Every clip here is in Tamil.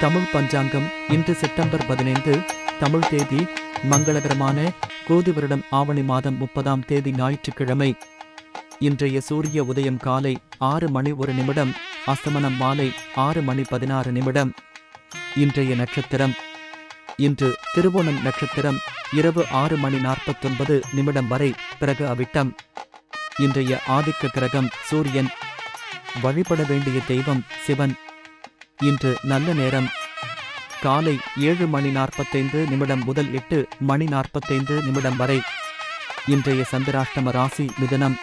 தமிழ் பஞ்சாங்கம் இன்று செப்டம்பர் 15 தமிழ் தேதி மங்களகரமான கோதி வருடம் ஆவணி மாதம் 30ஆம் தேதி ஞாயிற்றுக்கிழமை. இன்றைய சூரிய உதயம் காலை 6:01 அஸ்தமனம் மாலை 6:16. இன்றைய நட்சத்திரம் இன்று திருவோணம் நட்சத்திரம் இரவு 6:49 வரை, பிறகு அவிட்டம். இன்றைய ஆதிக்க கிரகம் சூரியன். வழிபட வேண்டிய தெய்வம் சிவன். இன்று நல்ல நேரம் காலை 7:45 முதல் 8:45 வரை. இன்றைய சந்திராஷ்டம ராசி மிதுனம்.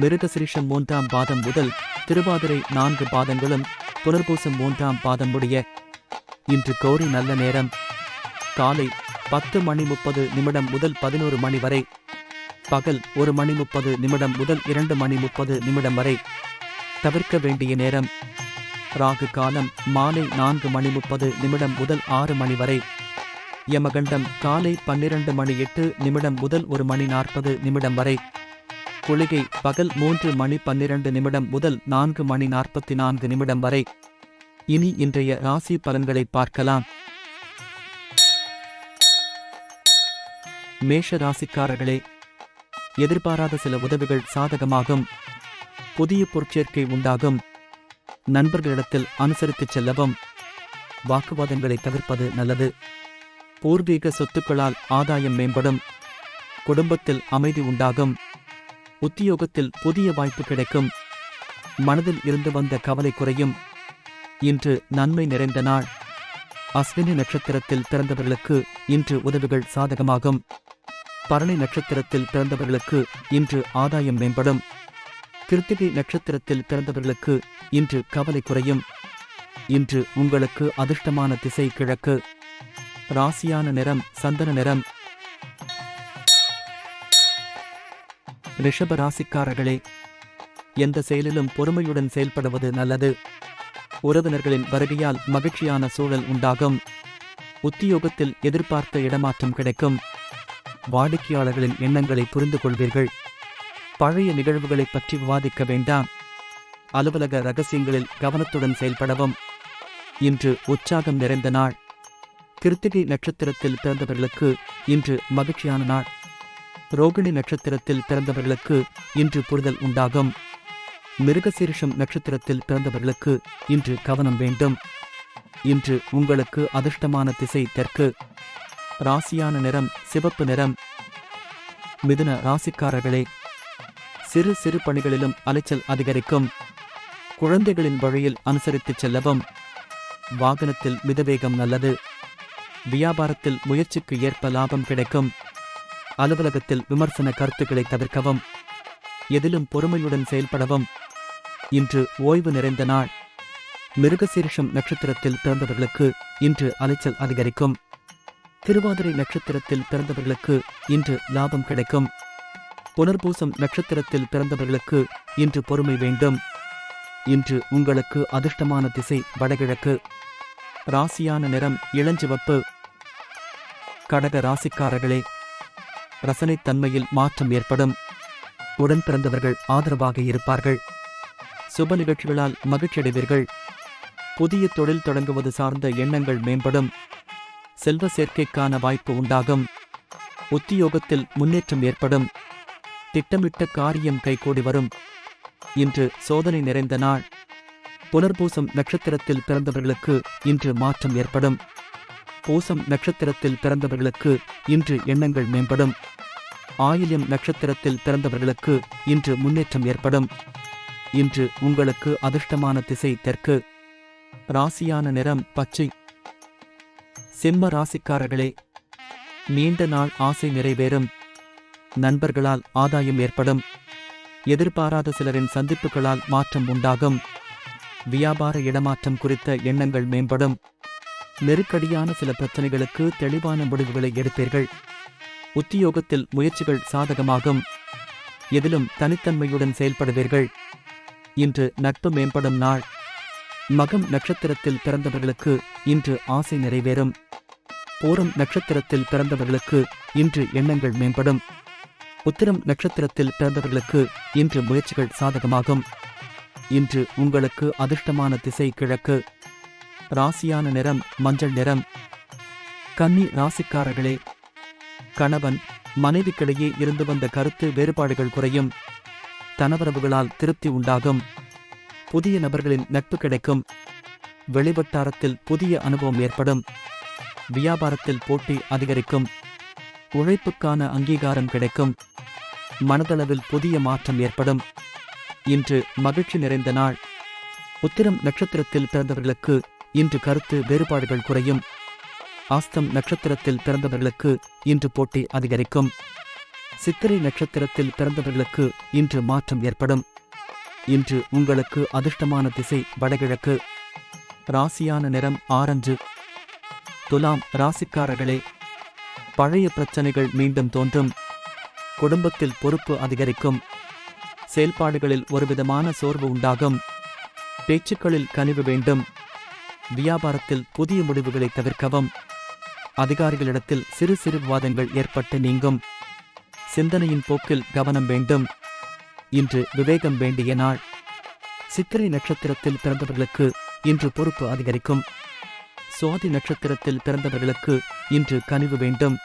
மிருகசிரிஷம் 3ஆம் பாதம் முதல் திருவாதிரை 4 பாதங்களும் புனர்பூசம் 3ஆம் பாதம் முடிய. இன்று கோரி நல்ல நேரம் காலை 10:30 முதல் 11 வரை. பகல் 1:30 முதல் 2:30 வரை. தவிர்க்க வேண்டிய நேரம் ராகு காலம் மாலை 4:30 முதல் 6 வரை. யமகண்டம் காலை 12:08 முதல் 1:40 வரை. குளிகை பகல் 3:12 முதல் 4:44 வரை. இனி இன்றைய ராசி பலன்களை பார்க்கலாம். மேஷ ராசிக்காரர்களே, எதிர்பாராத சில உதவிகள் சாதகமாகும். புதிய பொற்சேர்க்கை உண்டாகும். நண்பர்களிடத்தில் அனுசரித்துச் செல்லவும். வாக்குவாதங்களை தவிர்ப்பது நல்லது. பூர்வீக சொத்துக்களால் ஆதாயம் மேம்படும். குடும்பத்தில் அமைதி உண்டாகும். உத்தியோகத்தில் புதிய வாய்ப்பு கிடைக்கும். மனதில் இருந்து வந்த கவலை குறையும். இன்று நன்மை நிறைந்த நாள். அஸ்வினி நட்சத்திரத்தில் பிறந்தவர்களுக்கு இன்று உதவிகள் சாதகமாகும். பரணி நட்சத்திரத்தில் பிறந்தவர்களுக்கு இன்று ஆதாயம் மேம்படும். கிருத்திகை நட்சத்திரத்தில் பிறந்தவர்களுக்கு இன்று கவலை குறையும். இன்று உங்களுக்கு அதிர்ஷ்டமான திசை கிழக்கு. ராசியான நிறம் சந்தன நிறம். ரிஷப ராசிக்காரர்களே, எந்த செயலிலும் பொறுமையுடன் செயல்படுவது நல்லது. உறவினர்களின் வருகையால் மகிழ்ச்சியான சூழல் உண்டாகும். உத்தியோகத்தில் எதிர்பார்த்த இடமாற்றம் கிடைக்கும். வாடிக்கையாளர்களின் எண்ணங்களை புரிந்து கொள்வீர்கள். பழைய நிகழ்வுகளைப் பற்றி விவாதிக்க வேண்டாம். அலுவலக ரகசியங்களில் கவனத்துடன் செயல்படவும். இன்று உற்சாகம் நிறைந்த நாள். கிருத்திகை நட்சத்திரத்தில் பிறந்தவர்களுக்கு இன்று மகிழ்ச்சியான நாள். ரோகிணி நட்சத்திரத்தில் பிறந்தவர்களுக்கு இன்று புரிதல் உண்டாகும். மிருகசீரிஷம் நட்சத்திரத்தில் பிறந்தவர்களுக்கு இன்று கவனம் வேண்டும். இன்று உங்களுக்கு அதிர்ஷ்டமான திசை தெற்கு. ராசியான நிறம் சிவப்பு நிறம். மிதுன ராசிக்காரர்களே, சிறு சிறு பணிகளிலும் அலைச்சல் அதிகரிக்கும். குழந்தைகளின் வழியில் அனுசரித்துச் செல்லவும். வாகனத்தில் மிதவேகம் நல்லது. வியாபாரத்தில் முயற்சிக்கு ஏற்ப லாபம் கிடைக்கும். அலுவலகத்தில் விமர்சன கருத்துக்களை தவிர்க்கவும். எதிலும் பொறுமையுடன் செயல்படவும். இன்று ஓய்வு நிறைந்த நாள். மிருகசீரிஷம் நட்சத்திரத்தில் பிறந்தவர்களுக்கு இன்று அலைச்சல் அதிகரிக்கும். திருவாதிரை நட்சத்திரத்தில் பிறந்தவர்களுக்கு இன்று லாபம் கிடைக்கும். புனர்பூசம் நட்சத்திரத்தில் பிறந்தவர்களுக்கு இன்று பொறுமை வேண்டும். இன்று உங்களுக்கு அதிர்ஷ்டமான திசை வடகிழக்கு. ராசியான நிறம் இளஞ்சிவப்பு. கடக ராசிக்காரர்களே, ரசனைத்தன்மையில் மாற்றம் ஏற்படும். உடன் பிறந்தவர்கள் ஆதரவாக இருப்பார்கள். சுப நிகழ்ச்சிகளால் மகிழ்ச்சியடைவீர்கள். புதிய தொழில் தொடங்குவது சார்ந்த எண்ணங்கள் மேம்படும். செல்வ சேர்க்கைக்கான வாய்ப்பு உண்டாகும். உத்தியோகத்தில் முன்னேற்றம் ஏற்படும். திட்டமிட்ட காரியம் கைகூடி வரும். இன்று சோதனை நிறைந்த நாள். புனர்பூசம் நட்சத்திரத்தில் பிறந்தவர்களுக்கு இன்று மாற்றம் ஏற்படும். பூசம் நட்சத்திரத்தில் பிறந்தவர்களுக்கு இன்று எண்ணங்கள் மேம்படும். ஆயில்யம் நட்சத்திரத்தில் பிறந்தவர்களுக்கு இன்று முன்னேற்றம் ஏற்படும். இன்று உங்களுக்கு அதிர்ஷ்டமான திசை தெற்கு. ராசியான நிறம் பச்சை. சிம்ம ராசிக்காரர்களே, நீண்ட நாள் ஆசை நிறைவேறும். நண்பர்களால் ஆதாயம் ஏற்படும். எதிர்பாராத சிலரின் சந்திப்புகளால் மாற்றம் உண்டாகும். வியாபார இடமாற்றம் குறித்த எண்ணங்கள் மேம்படும். நெருக்கடியான சில பிரச்சனைகளுக்கு தெளிவான முடிவுகளை எடுப்பீர்கள். உத்தியோகத்தில் முயற்சிகள் சாதகமாகும். எதிலும் தனித்தன்மையுடன் செயல்படுவீர்கள். இன்று நட்பு மேம்படும் நாள். மகம் நட்சத்திரத்தில் பிறந்தவர்களுக்கு இன்று ஆசை நிறைவேறும். பூரம் நட்சத்திரத்தில் பிறந்தவர்களுக்கு இன்று எண்ணங்கள் மேம்படும். உத்திரம் நட்சத்திரத்தில் பிறந்தவர்களுக்கு இன்று முயற்சிகள் சாதகமாகும். இன்று உங்களுக்கு அதிர்ஷ்டமான திசை கிழக்கு. ராசியான நிறம் மஞ்சள் நிறம். கன்னி ராசிக்காரர்களே, கணவன் மனைவிக்கிடையே இருந்து வந்த கருத்து வேறுபாடுகள் குறையும். தனவரவுகளால் திருப்தி உண்டாகும். புதிய நபர்களின் நட்பு கிடைக்கும். வெளிவட்டாரத்தில் புதிய அனுபவம் ஏற்படும். வியாபாரத்தில் போட்டி அதிகரிக்கும். உழைப்புக்கான அங்கீகாரம் கிடைக்கும். மனதளவில் புதிய மாற்றம் ஏற்படும். இன்று மகிழ்ச்சி நிறைந்த நாள். உத்திரம் நட்சத்திரத்தில் பிறந்தவர்களுக்கு இன்று கருத்து வேறுபாடுகள் குறையும். ஆஸ்தம் நட்சத்திரத்தில் பிறந்தவர்களுக்கு இன்று போட்டி அதிகரிக்கும். சித்திரை நட்சத்திரத்தில் பிறந்தவர்களுக்கு இன்று மாற்றம் ஏற்படும். இன்று உங்களுக்கு அதிர்ஷ்டமான திசை வடகிழக்கு. ராசியான நிறம் ஆரஞ்சு. துலாம் ராசிக்காரர்களே, பழைய பிரச்சனைகள் மீண்டும் தோன்றும். குடும்பத்தில் பொறுப்பு அதிகரிக்கும். செயல்பாடுகளில் ஒருவிதமான சோர்வு உண்டாகும். பேச்சுக்களில் கனிவு வேண்டும். வியாபாரத்தில் புதிய முடிவுகளை தவிர்க்கவும். அதிகாரிகளிடத்தில் சிறு சிறு விவாதங்கள் ஏற்பட்டு நீங்கும். சிந்தனையின் போக்கில் கவனம் வேண்டும். இன்று விவேகம் வேண்டிய நாள். சித்திரை நட்சத்திரத்தில் பிறந்தவர்களுக்கு இன்று பொறுப்பு அதிகரிக்கும். சுவாதி நட்சத்திரத்தில் பிறந்தவர்களுக்கு இன்று கனிவு வேண்டும்.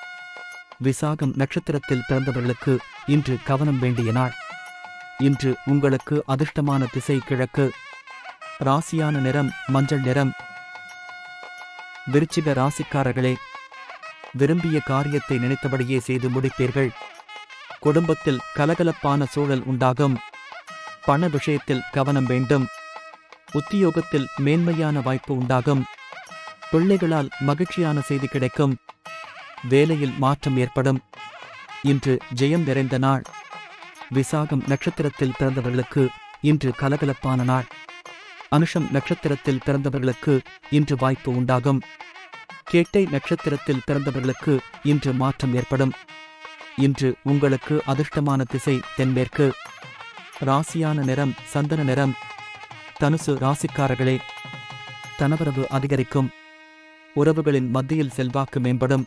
விசாகம் நட்சத்திரத்தில் பிறந்தவர்களுக்கு இன்று கவனம் வேண்டிய நாள். இன்று உங்களுக்கு அதிர்ஷ்டமான திசை கிழக்கு. ராசியான நிறம் மஞ்சள் நிறம். விருச்சிக ராசிக்காரர்களே, விரும்பிய காரியத்தை நினைத்தபடியே செய்து முடிப்பீர்கள். குடும்பத்தில் கலகலப்பான சூழல் உண்டாகும். பண விஷயத்தில் கவனம் வேண்டும். உத்தியோகத்தில் மேன்மையான வாய்ப்பு உண்டாகும். பிள்ளைகளால் மகிழ்ச்சியான செய்தி கிடைக்கும். வேலையில் மாற்றம் ஏற்படும். இன்று ஜெயம் நிறைந்த நாள். விசாகம் நட்சத்திரத்தில் பிறந்தவர்களுக்கு இன்று கலகலப்பான நாள். அனுஷம் நட்சத்திரத்தில் பிறந்தவர்களுக்கு இன்று வாய்ப்பு உண்டாகும். கேட்டை நட்சத்திரத்தில் பிறந்தவர்களுக்கு இன்று மாற்றம் ஏற்படும். இன்று உங்களுக்கு அதிர்ஷ்டமான திசை தென்மேற்கு. ராசியான நிறம் சந்தன நிறம். தனுசு ராசிக்காரர்களே, தனவரவு அதிகரிக்கும். உறவுகளின் மத்தியில் செல்வாக்கு மேம்படும்.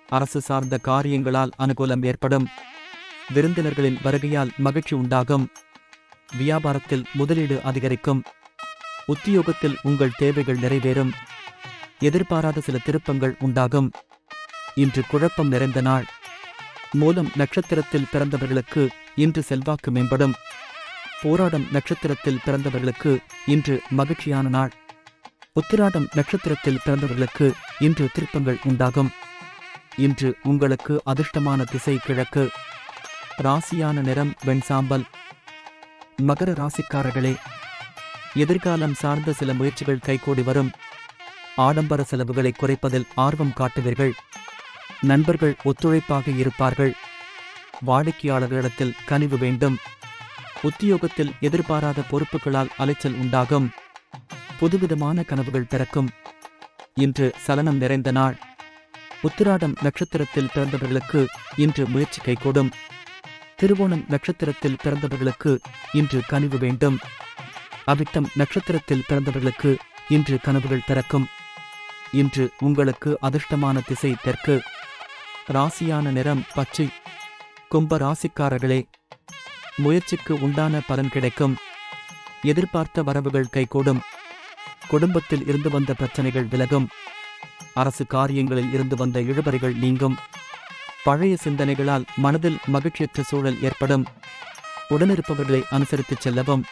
அரசு சார்ந்த காரியங்களால் அனுகூலம் ஏற்படும். விருந்தினர்களின் வருகையால் மகிழ்ச்சி உண்டாகும். வியாபாரத்தில் முதலீடு அதிகரிக்கும். உத்தியோகத்தில் உங்கள் தேவைகள் நிறைவேறும். எதிர்பாராத சில திருப்பங்கள் உண்டாகும். இன்று குழப்பம் நிறைந்த நாள். மூலம் நட்சத்திரத்தில் பிறந்தவர்களுக்கு இன்று செல்வாக்கு மேம்படும். போராடம் நட்சத்திரத்தில் பிறந்தவர்களுக்கு இன்று மகிழ்ச்சியான நாள். உத்திராடம் நட்சத்திரத்தில் பிறந்தவர்களுக்கு இன்று திருப்பங்கள் உண்டாகும். இன்று உங்களுக்கு அதிர்ஷ்டமான திசை கிழக்கு. ராசியான நிறம் வெண்சாம்பல். மகர ராசிக்காரர்களே, எதிர்காலம் சார்ந்த சில முயற்சிகள் கைகூடி வரும். ஆடம்பர செலவுகளை குறைப்பதில் ஆர்வம் காட்டுவீர்கள். நண்பர்கள் ஒத்துழைப்பாக இருப்பார்கள். வாடிக்கையாளர்களிடத்தில் கனிவு வேண்டும். உத்தியோகத்தில் எதிர்பாராத பொறுப்புகளால் அலைச்சல் உண்டாகும். புதுவிதமான கனவுகள் பிறக்கும். இன்று சலனம் நிறைந்த நாள். உத்திராடம் நட்சத்திரத்தில் பிறந்தவர்களுக்கு இன்று முயற்சி கைகூடும். திருவோணம் நட்சத்திரத்தில் பிறந்தவர்களுக்கு இன்று கனிவு வேண்டும். அவிட்டம் நட்சத்திரத்தில் பிறந்தவர்களுக்கு இன்று கனவுகள் பிறக்கும். இன்று உங்களுக்கு அதிர்ஷ்டமான திசை தெற்கு. ராசியான நிறம் பச்சை. கும்ப ராசிக்காரர்களே, முயற்சிக்கு உண்டான பலன் கிடைக்கும். எதிர்பார்த்த வரவுகள் கைகூடும். குடும்பத்தில் இருந்து வந்த பிரச்சனைகள் விலகும். அரசு காரியங்களில் இருந்து வந்த இழுபறிகள் நீங்கும். பழைய சிந்தனைகளால் மனதில் மகிழ்ச்சியற்ற சூழல் ஏற்படும். உடனிருப்பவர்களை அனுசரித்துச் செல்லவும்.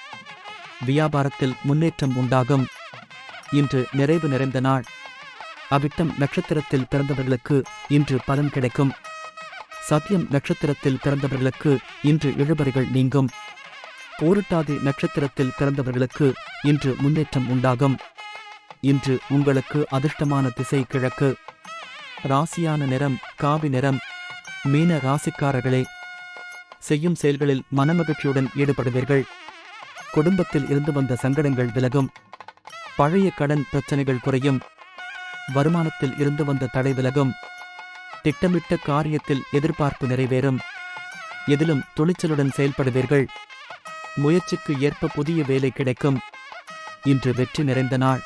வியாபாரத்தில் முன்னேற்றம் உண்டாகும். இன்று நிறைவு நிறைந்த நாள். அவிட்டம் நட்சத்திரத்தில் பிறந்தவர்களுக்கு இன்று பலன் கிடைக்கும். சத்தியம் நட்சத்திரத்தில் பிறந்தவர்களுக்கு இன்று இழுபறிகள் நீங்கும். பூரட்டாதி நட்சத்திரத்தில் பிறந்தவர்களுக்கு இன்று முன்னேற்றம் உண்டாகும். இன்று உங்களுக்கு அதிர்ஷ்டமான திசை கிழக்கு. ராசியான நிறம் காவி நிறம். மீன ராசிக்காரர்களே, செய்யும் செயல்களில் மனமகிழ்ச்சியுடன் ஈடுபடுவீர்கள். குடும்பத்தில் இருந்து வந்த சங்கடங்கள் விலகும். பழைய கடன் பிரச்சனைகள் குறையும். வருமானத்தில் இருந்து வந்த தடை விலகும். திட்டமிட்ட காரியத்தில் எதிர்பார்ப்பு நிறைவேறும். எதிலும் துணிச்சலுடன் செயல்படுவீர்கள். முயற்சிக்கு ஏற்ப புதிய வேலை கிடைக்கும். இன்று வெற்றி நிறைந்த நாள்.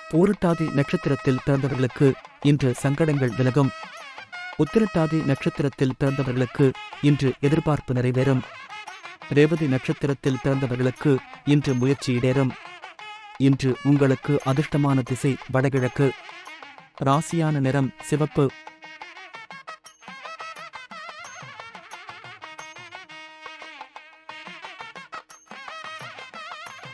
பூரட்டாதி நட்சத்திரத்தில் பிறந்தவர்களுக்கு இன்று சங்கடங்கள் விலகும். உத்திரட்டாதி நட்சத்திரத்தில் பிறந்தவர்களுக்கு இன்று எதிர்பார்ப்பு நிறைவேறும். ரேவதி நட்சத்திரத்தில் பிறந்தவர்களுக்கு இன்று முயற்சி இடேறும். இன்று உங்களுக்கு அதிர்ஷ்டமான திசை வடகிழக்கு. ராசியான நிறம் சிவப்பு.